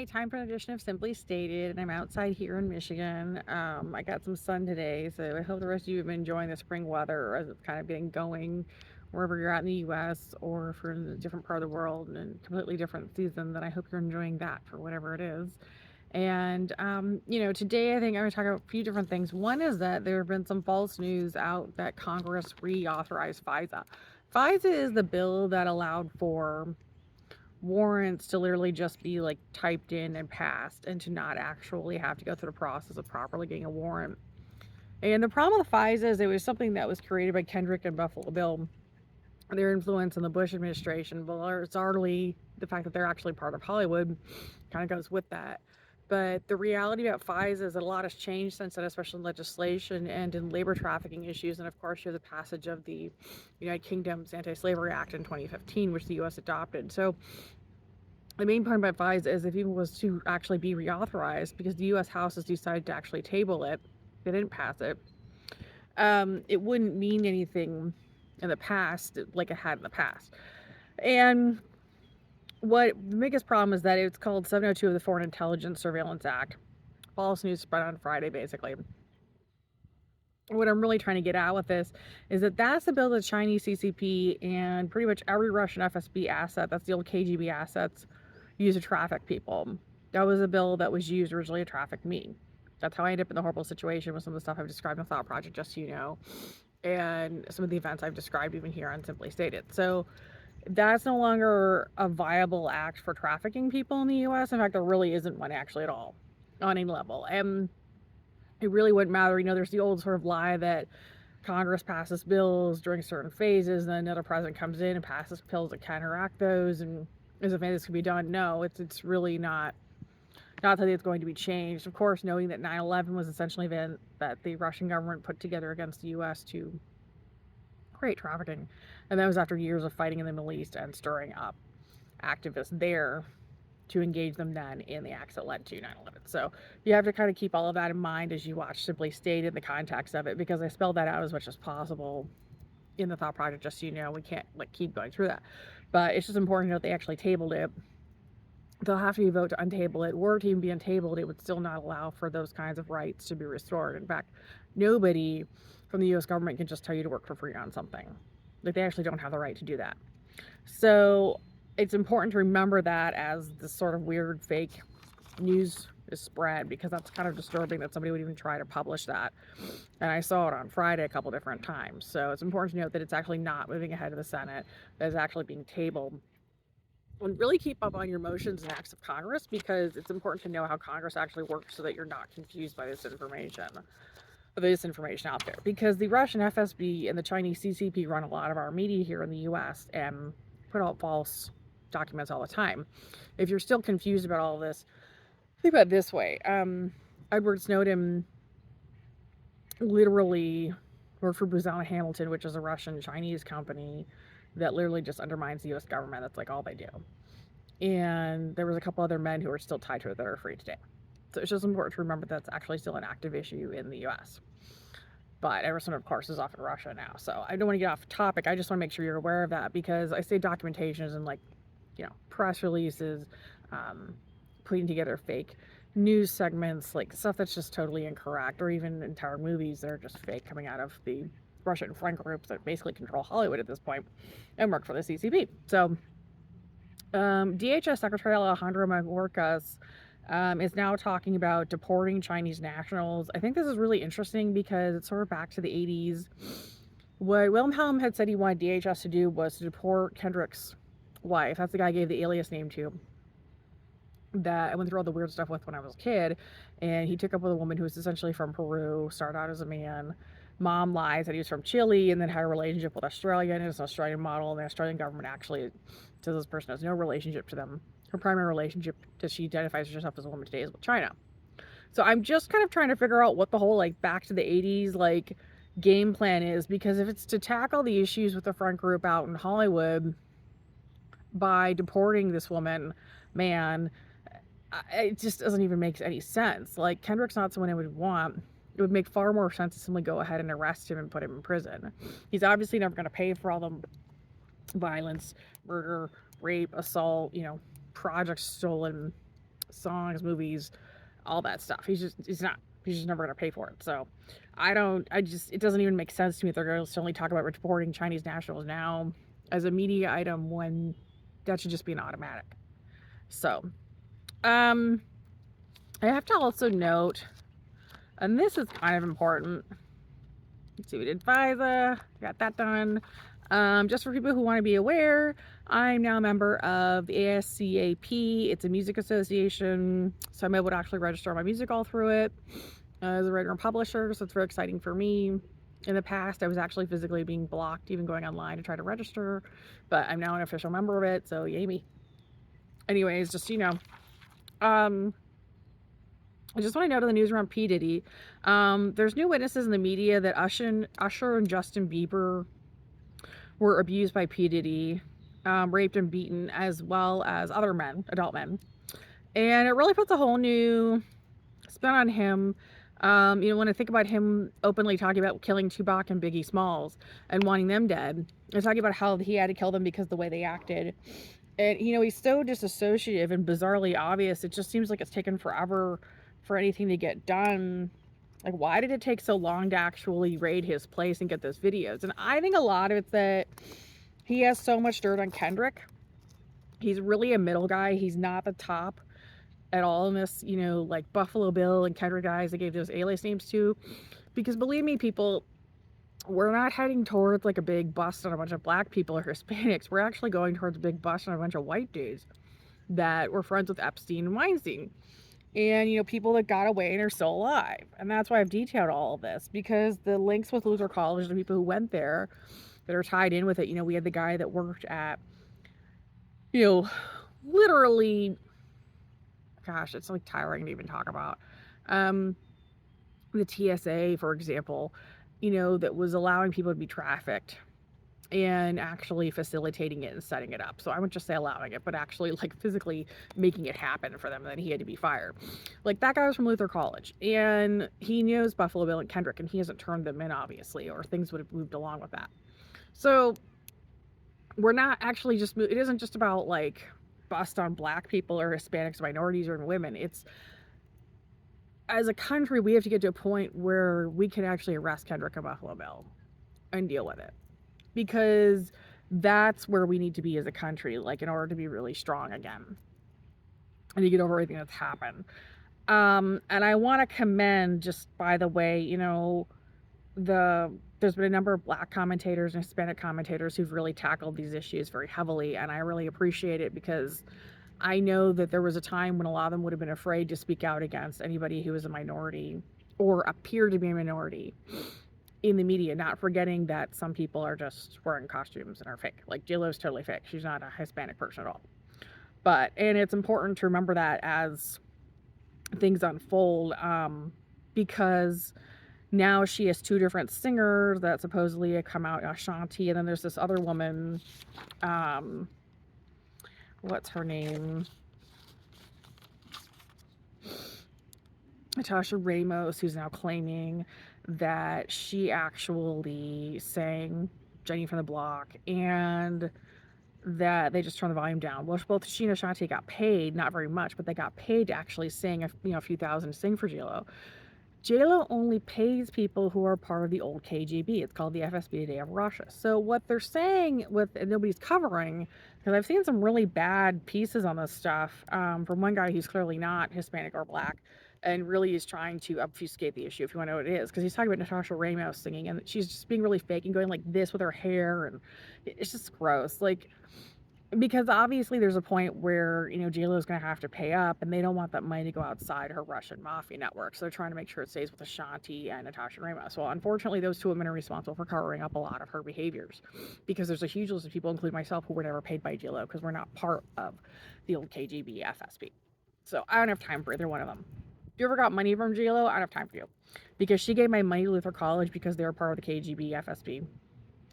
Hi, time for an edition of Simply Stated, and I'm outside here in Michigan. I got some sun today, so I hope the rest of you have been enjoying the spring weather as it's kind of getting going wherever you're at in the U.S. or if you're in a different part of the world and a completely different season. Then I hope you're enjoying that for whatever it is. And today I think I'm going to talk about a few different things. One is that there have been some false news out that Congress reauthorized FISA. FISA is the bill that allowed for warrants to literally just be like typed in and passed and to not actually have to go through the process of properly getting a warrant. And the problem with FISA is it was something that was created by Kendrick and Buffalo Bill. Their influence in the Bush administration, bizarrely, the fact that they're actually part of Hollywood kind of goes with that. But the reality about FISA is that a lot has changed since then, especially in legislation and in labor trafficking issues. And of course, you have the passage of the United Kingdom's Anti-Slavery Act in 2015, which the U.S. adopted. So the main point about FISA is if it was to actually be reauthorized, because the U.S. House has decided to actually table it, they didn't pass it. It wouldn't mean anything in the past like it had in the past. And what the biggest problem is that it's called 702 of the Foreign Intelligence Surveillance Act. False news spread on Friday, basically. What I'm really trying to get out with this is that that's the bill that Chinese CCP and pretty much every Russian FSB asset, that's the old KGB assets, use to traffic people. That was a bill that was used originally to traffic me. That's how I ended up in the horrible situation with some of the stuff I've described in the Thought Project, just so you know, and some of the events I've described even here on Simply Stated. So that's no longer a viable act for trafficking people in the U.S. In fact, there really isn't one actually at all on any level. And it really wouldn't matter. There's the old sort of lie that Congress passes bills during certain phases, and then another president comes in and passes bills that counteract those, and as if this could be done. No, it's really not that it's going to be changed. Of course, knowing that 9/11 was essentially an event that the Russian government put together against the U.S. to create trafficking, and that was after years of fighting in the Middle East and stirring up activists there to engage them then in the acts that led to 9/11. So you have to kind of keep all of that in mind as you watch Simply Stated in the context of it, because I spelled that out as much as possible in the Thought Project, just so you know. We can't keep going through that, but it's just important to note they actually tabled it. They'll have to vote to untable it. Were it to even be untabled, it would still not allow for those kinds of rights to be restored. In fact, nobody from the U.S. government can just tell you to work for free on something. They actually don't have the right to do that. So it's important to remember that as this sort of weird fake news is spread, because that's kind of disturbing that somebody would even try to publish that. And I saw it on Friday a couple different times. So it's important to note that it's actually not moving ahead of the Senate, that is actually being tabled. And really keep up on your motions and acts of Congress, because it's important to know how Congress actually works so that you're not confused by this information out there. Because the Russian FSB and the Chinese CCP run a lot of our media here in the US and put out false documents all the time. If you're still confused about all of this, think about it this way. Edward Snowden literally worked for Booz Allen Hamilton, which is a Russian Chinese company that literally just undermines the US government. That's like all they do. And there was a couple other men who are still tied to it that are free today. So it's just important to remember that's actually still an active issue in the US. But Emerson, of course, is off in Russia now. So I don't want to get off topic. I just want to make sure you're aware of that, because I say documentation is in press releases, putting together fake news segments, like stuff that's just totally incorrect, or even entire movies that are just fake coming out of the Russian friend groups that basically control Hollywood at this point and work for the CCP. So D.H.S. Secretary Alejandro Mayorkas is now talking about deporting Chinese nationals. I think this is really interesting because it's sort of back to the 80s. What Wilhelm had said he wanted D.H.S. to do was to deport Kendrick's wife. That's the guy I gave the alias name to, that I went through all the weird stuff with when I was a kid. And he took up with a woman who was essentially from Peru, started out as a man. Mom lies that he was from Chile, and then had a relationship with Australia, and is an Australian model, and the Australian government actually says this person has no relationship to them. Her primary relationship that she identifies herself as a woman today is with China. So I'm just kind of trying to figure out what the whole back to the 80s game plan is, because if it's to tackle the issues with the front group out in Hollywood by deporting this man, it just doesn't even make any sense. Kendrick's not someone I would want. It would make far more sense to simply go ahead and arrest him and put him in prison. He's obviously never going to pay for all the violence, murder, rape, assault, projects stolen songs, movies, all that stuff. He's just never going to pay for it. So it doesn't even make sense to me if they're going to only talk about reporting Chinese nationals now as a media item when that should just be an automatic. So, um, I have to also note, and this is kind of important. Let's see, we did FISA, got that done. Just for people who want to be aware, I'm now a member of the ASCAP. It's a music association, so I'm able to actually register my music all through it as a writer and publisher, so it's very exciting for me. In the past, I was actually physically being blocked, even going online to try to register, but I'm now an official member of it, so yay me. Anyways, just, I just want to note in the news around P.Diddy, there's new witnesses in the media that Usher and Justin Bieber were abused by P.Diddy, raped and beaten, as well as other men, adult men. And it really puts a whole new spin on him. When I think about him openly talking about killing Tupac and Biggie Smalls and wanting them dead, and talking about how he had to kill them because of the way they acted. And, he's so disassociative and bizarrely obvious. It just seems like it's taken forever for anything to get done. Like, why did it take so long to actually raid his place and get those videos? And I think a lot of it's that he has so much dirt on Kendrick. He's really a middle guy. He's not the top at all in this, like Buffalo Bill and Kendrick guys they gave those alias names to. Because believe me, people, we're not heading towards like a big bust on a bunch of black people or Hispanics. We're actually going towards a big bust on a bunch of white dudes that were friends with Epstein and Weinstein. And, people that got away and are still alive. And that's why I've detailed all of this, because the links with Luther College, the people who went there that are tied in with it, we had the guy that worked at, literally, gosh, it's like tiring to even talk about. The TSA, for example, that was allowing people to be trafficked and actually facilitating it and setting it up. So I wouldn't just say allowing it, but actually like physically making it happen for them, and then he had to be fired. Like, that guy was from Luther College, and he knows Buffalo Bill and Kendrick, and he hasn't turned them in, obviously, or things would have moved along with that. So we're not actually it isn't just about like bust on black people or Hispanics, minorities, or women. It's, as a country, we have to get to a point where we can actually arrest Kendrick and Buffalo Bill and deal with it. Because that's where we need to be as a country, like, in order to be really strong again and to get over everything that's happened. And I want to commend, just by the way, there's been a number of black commentators and Hispanic commentators who've really tackled these issues very heavily, and I really appreciate it, because I know that there was a time when a lot of them would have been afraid to speak out against anybody who was a minority or appeared to be a minority in the media, not forgetting that some people are just wearing costumes and are fake. Like, J.Lo's totally fake. She's not a Hispanic person at all. And it's important to remember that as things unfold, because now she has two different singers that supposedly come out, Ashanti, and then there's this other woman, what's her name? Natasha Ramos, who's now claiming that she actually sang Jenny from the Block, and that they just turned the volume down. Well, both she and Ashanti got paid, not very much, but they got paid to actually sing a few thousand to sing for J.Lo. J.Lo only pays people who are part of the old KGB. It's called the FSB today of Russia. So what they're saying and nobody's covering, because I've seen some really bad pieces on this stuff, from one guy who's clearly not Hispanic or black, and really is trying to obfuscate the issue, if you want to know what it is, because he's talking about Natasha Ramos singing, and she's just being really fake and going like this with her hair, and it's just gross. Like, because obviously there's a point where, J.Lo is going to have to pay up, and they don't want that money to go outside her Russian mafia network. So they're trying to make sure it stays with Ashanti and Natasha Ramos. Well, unfortunately, those two women are responsible for covering up a lot of her behaviors, because there's a huge list of people, including myself, who were never paid by J.Lo because we're not part of the old KGB FSB. So I don't have time for either one of them. If you ever got money from J.Lo, I don't have time for you, because she gave my money to Luther College because they were part of the KGB FSB.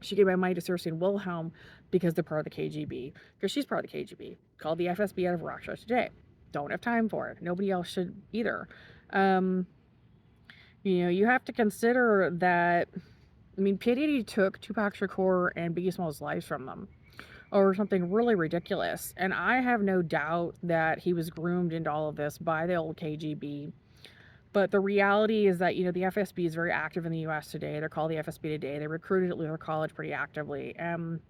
She gave my money to Cersei and Wilhelm because they're part of the KGB, because she's part of the KGB, called the FSB out of Russia today. Don't have time for it. Nobody else should either. You have to consider that, P. Diddy took Tupac Shakur and Biggie Smalls' lives from them. or something really ridiculous. And I have no doubt that he was groomed into all of this by the old KGB. But the reality is that, the FSB is very active in the US today. They're called the FSB today. They recruited at Luther College pretty actively. And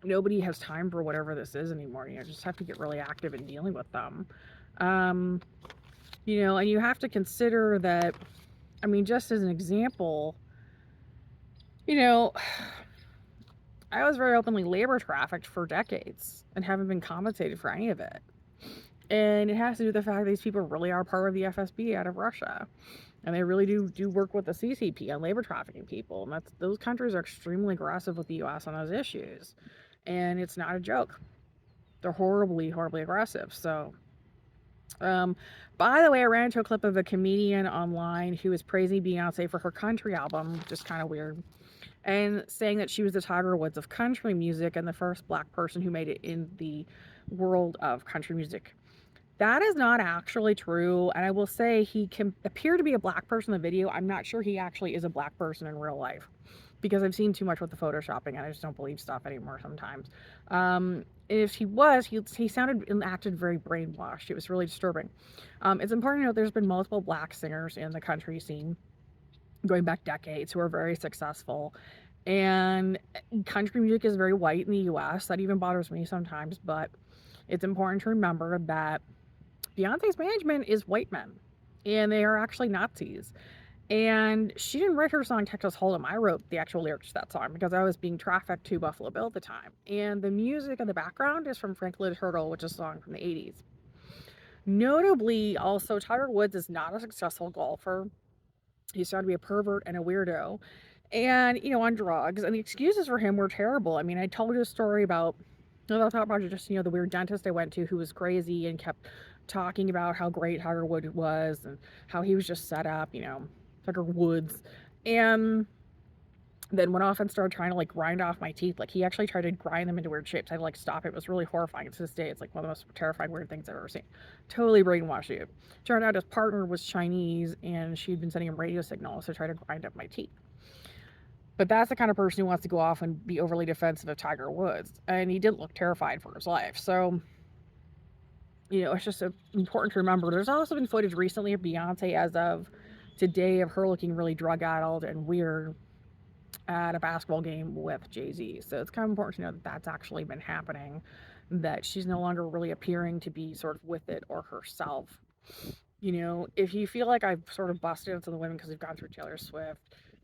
nobody has time for whatever this is anymore. Just have to get really active in dealing with them. Um, and you have to consider that, just as an example, you know, I was very openly labor trafficked for decades and haven't been compensated for any of it. And it has to do with the fact that these people really are part of the FSB out of Russia. And they really do work with the CCP on labor trafficking people. And those countries are extremely aggressive with the US on those issues. And it's not a joke. They're horribly, horribly aggressive. So, by the way, I ran into a clip of a comedian online who was praising Beyonce for her country album, which is kind of weird, and saying that she was the Tiger Woods of country music and the first black person who made it in the world of country music. That is not actually true, and I will say he can appear to be a black person in the video. I'm not sure he actually is a black person in real life because I've seen too much with the photoshopping and I just don't believe stuff anymore sometimes. If he was, he sounded and acted very brainwashed. It was really disturbing. It's important to note there's been multiple black singers in the country scene going back decades who are very successful. And country music is very white in the US. That even bothers me sometimes, but it's important to remember that Beyonce's management is white men, and they are actually Nazis. And she didn't write her song Texas Hold'em. I wrote the actual lyrics to that song because I was being trafficked to Buffalo Bill at the time. And the music in the background is from Franklin Turtle, which is a song from the 80s. Notably, also, Tiger Woods is not a successful golfer. He's started to be a pervert and a weirdo and, on drugs. And the excuses for him were terrible. I told you a story about, I'll talk about just, the weird dentist I went to who was crazy and kept talking about how great Tiger Woods was and how he was just set up, Tiger Woods. And then went off and started trying to grind off my teeth. He actually tried to grind them into weird shapes. I had to stop it. It was really horrifying. To this day, it's one of the most terrifying weird things I've ever seen. Totally brainwashed you. Turned out his partner was Chinese and she'd been sending him radio signals to try to grind up my teeth. But that's the kind of person who wants to go off and be overly defensive of Tiger Woods. And he didn't look terrified for his life. So, it's just important to remember. There's also been footage recently of Beyonce as of today of her looking really drug-addled and weird at a basketball game with Jay-Z. So it's kind of important to know that that's actually been happening, that she's no longer really appearing to be sort of with it or herself. If you feel like I've sort of busted into the women because we've gone through Taylor Swift,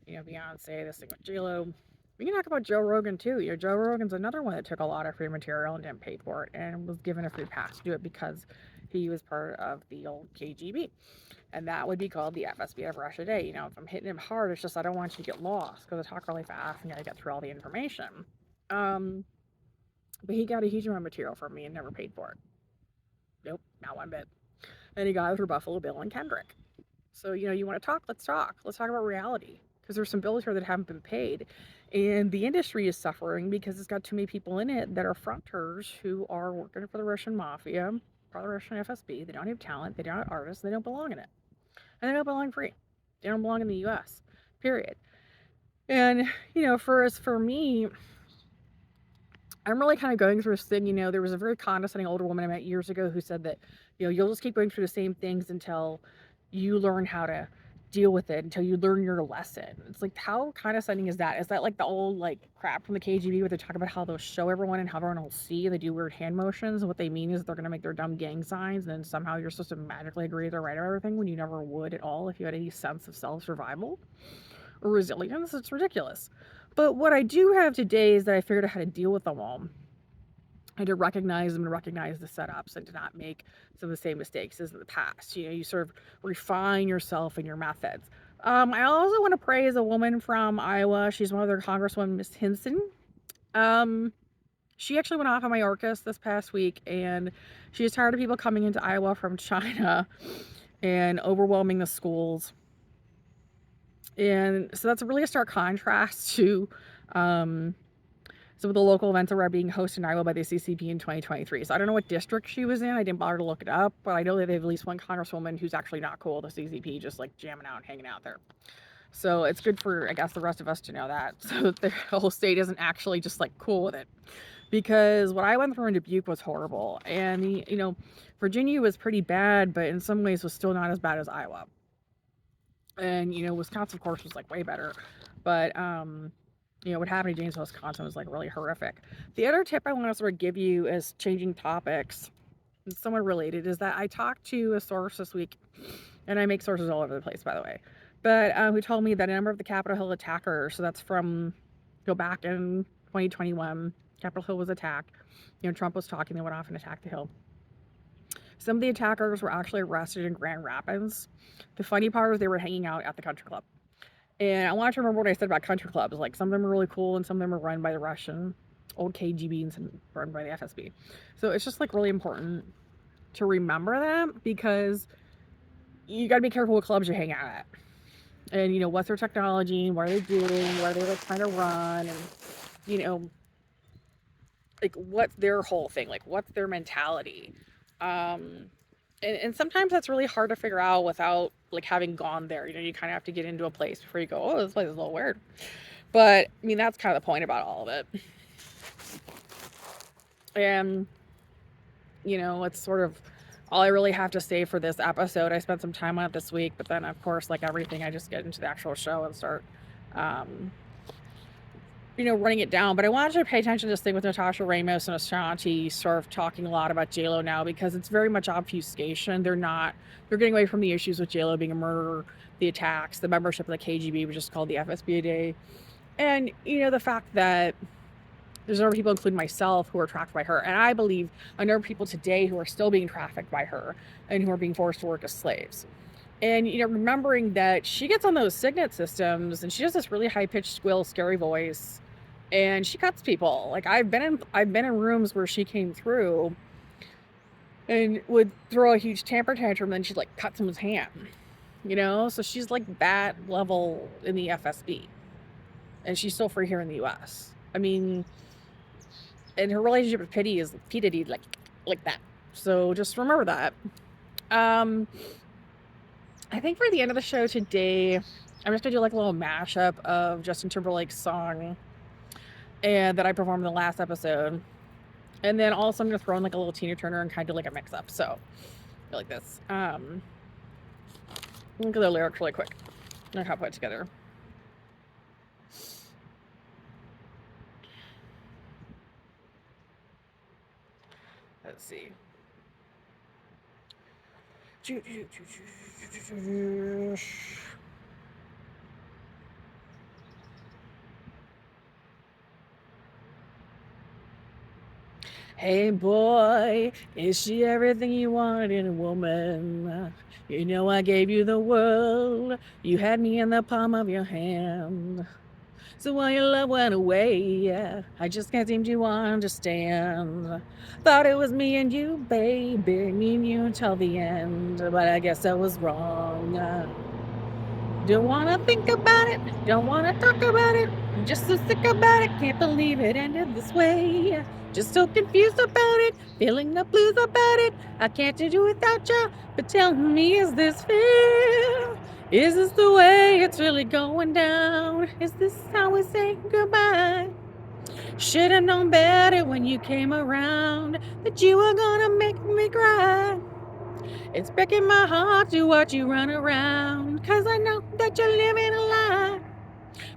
Beyonce, this thing with J.Lo, we can talk about Joe Rogan too. Joe Rogan's another one that took a lot of free material and didn't pay for it and was given a free pass to do it because he was part of the old KGB. And that would be called the FSB of Russia today. If I'm hitting him hard, it's just I don't want you to get lost because I talk really fast and I get through all the information. But he got a huge amount of material from me and never paid for it. Nope, not one bit. And he got it through Buffalo Bill and Kendrick. So, you want to talk? Let's talk. Let's talk about reality. Because there's some bills here that haven't been paid. And the industry is suffering because it's got too many people in it that are fronters who are working for the Russian mafia, for the Russian FSB. They don't have talent. They don't have artists. They don't belong in it. And they don't belong free. They don't belong in the US. Period. And, for me, I'm really kind of going through this thing. There was a very condescending older woman I met years ago who said that, you'll just keep going through the same things until you learn how to deal with it, until you learn your lesson. It's how condescending is that? Is that the old crap from the KGB where they talk about how they'll show everyone and how everyone will see and they do weird hand motions, and what they mean is they're going to make their dumb gang signs and then somehow you're supposed to magically agree they're right about everything when you never would at all if you had any sense of self-survival or resilience. It's ridiculous. But what I do have today is that I figured out how to deal with them all. I had to recognize them and recognize the setups and to not make some of the same mistakes as in the past. You sort of refine yourself and your methods. I also want to praise a woman from Iowa. She's one of their Congresswoman, Miss Hinson. She actually went off on Mayorkas this past week, and she's tired of people coming into Iowa from China and overwhelming the schools. And so that's really a stark contrast to some of the local events that were being hosted in Iowa by the CCP in 2023. So I don't know what district she was in. I didn't bother to look it up, but I know that they have at least one congresswoman who's actually not cool with the CCP, just jamming out and hanging out there. So it's good for, I guess, the rest of us to know that. So the whole state isn't actually just cool with it. because what I went through in Dubuque was horrible. And, Virginia was pretty bad, but in some ways was still not as bad as Iowa. And, Wisconsin, of course, was like way better. But, what happened to Janesville, Wisconsin was like really horrific. The other tip I want to sort of give you is changing topics, somewhat related, is that I talked to a source this week, and I make sources all over the place, by the way, but who told me that a number of the Capitol Hill attackers, so that's from, go back in 2021, Capitol Hill was attacked. Trump was talking, they went off and attacked the Hill. Some of the attackers were actually arrested in Grand Rapids. The funny part was they were hanging out at the country club. And I want to remember what I said about country clubs. Like, some of them are really cool, and some of them are run by the Russian, old KGB, and some run by the FSB. So it's just like really important to remember that, because you got to be careful what clubs you hang out at. And, what's their technology, what are they doing, what are they like trying to run, and, like, what's their whole thing, like, what's their mentality. And sometimes that's really hard to figure out without like having gone there. You kind of have to get into a place before you go, oh, this place is a little weird. But I mean, that's kind of the point about all of it. And it's sort of all I really have to say for this episode. I spent some time on it this week, but then of course, like everything, I just get into the actual show and start running it down. But I wanted to pay attention to this thing with Natasha Ramos and Ashanti sort of talking a lot about J.Lo now, because it's very much obfuscation. They're getting away from the issues with J.Lo being a murderer, the attacks, the membership of the KGB, which is called the FSB a day. And, the fact that there's a number of people, including myself, who are trafficked by her. And I believe a number of people today who are still being trafficked by her and who are being forced to work as slaves. And, remembering that she gets on those Signet systems and she has this really high-pitched squeal, scary voice, and she cuts people. Like, I've been in rooms where she came through and would throw a huge temper tantrum, and then she'd like cut someone's hand. So she's like that level in the FSB, and she's still free here in the U.S. I mean, and her relationship with P.Diddy, like that. So just remember that. I think for the end of the show today, I'm just gonna do like a little mashup of Justin Timberlake's song and that I performed in the last episode. And then also I'm going to throw in like a little Tina Turner and kind of like a mix up. So, like this. Look at the lyrics really quick. I have put it together. Let's see. Hey boy, is she everything you wanted in a woman? I gave you the world. You had me in the palm of your hand. So while your love went away, I just can't seem to understand. Thought it was me and you, baby, me and you until the end, but I guess I was wrong. Don't wanna think about it, don't wanna talk about it. I'm just so sick about it, can't believe it ended this way. Just so confused about it, feeling the blues about it. I can't do without you, but tell me, is this fair? Is this the way it's really going down? Is this how we say goodbye? Should've known better when you came around, that you were gonna make me cry. It's breaking my heart to watch you run around, 'cause I know that you're living a lie.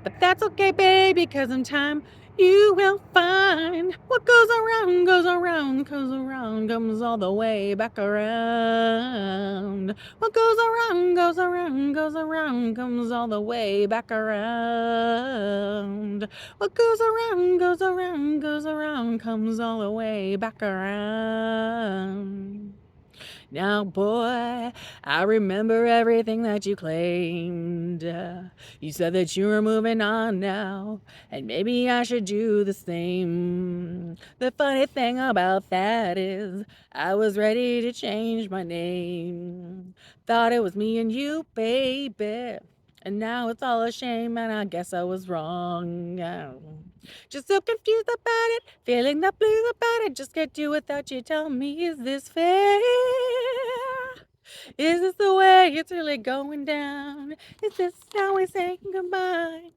But that's okay, baby, 'cause in time you will find what goes around, goes around, goes around, comes all the way back around. What goes around, goes around, goes around, comes all the way back around. What goes around, goes around, goes around, comes all the way back around. Now, boy, I remember everything that you claimed. You said that you were moving on now, and maybe I should do the same. The funny thing about that is, I was ready to change my name. Thought it was me and you, baby. And now it's all a shame, and I guess I was wrong. Just so confused about it, feeling the blues about it. Just can't do without you. Tell me, is this fair? Is this the way it's really going down? Is this how we say goodbye?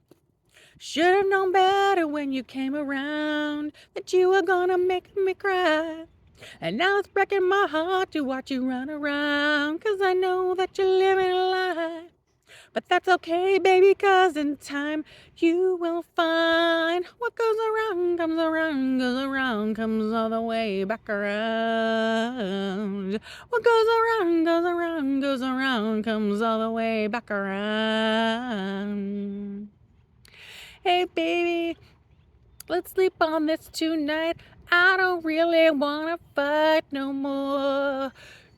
Should've known better when you came around that you were gonna make me cry. And now it's breaking my heart to watch you run around, 'cause I know that you're living a lie. But that's okay, baby, 'cause in time you will find what goes around, comes around, goes around, comes all the way back around. What goes around, goes around, goes around, comes all the way back around. Hey, baby, let's sleep on this tonight. I don't really wanna fight no more.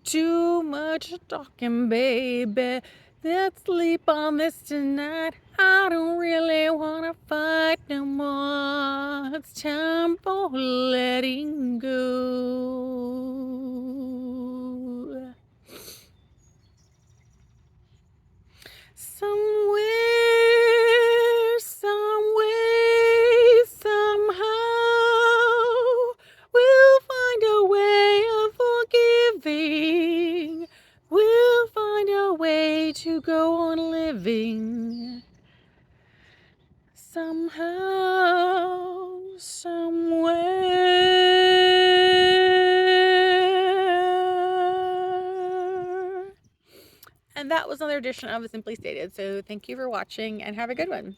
Too much talking, baby. Let's sleep on this tonight. I don't really wanna fight no more. It's time for letting go. Somewhere, some way, somehow, we'll find a way of forgiving. We'll find a way to go on living. Somehow, somewhere. And that was another edition of Simply Stated. So thank you for watching and have a good one.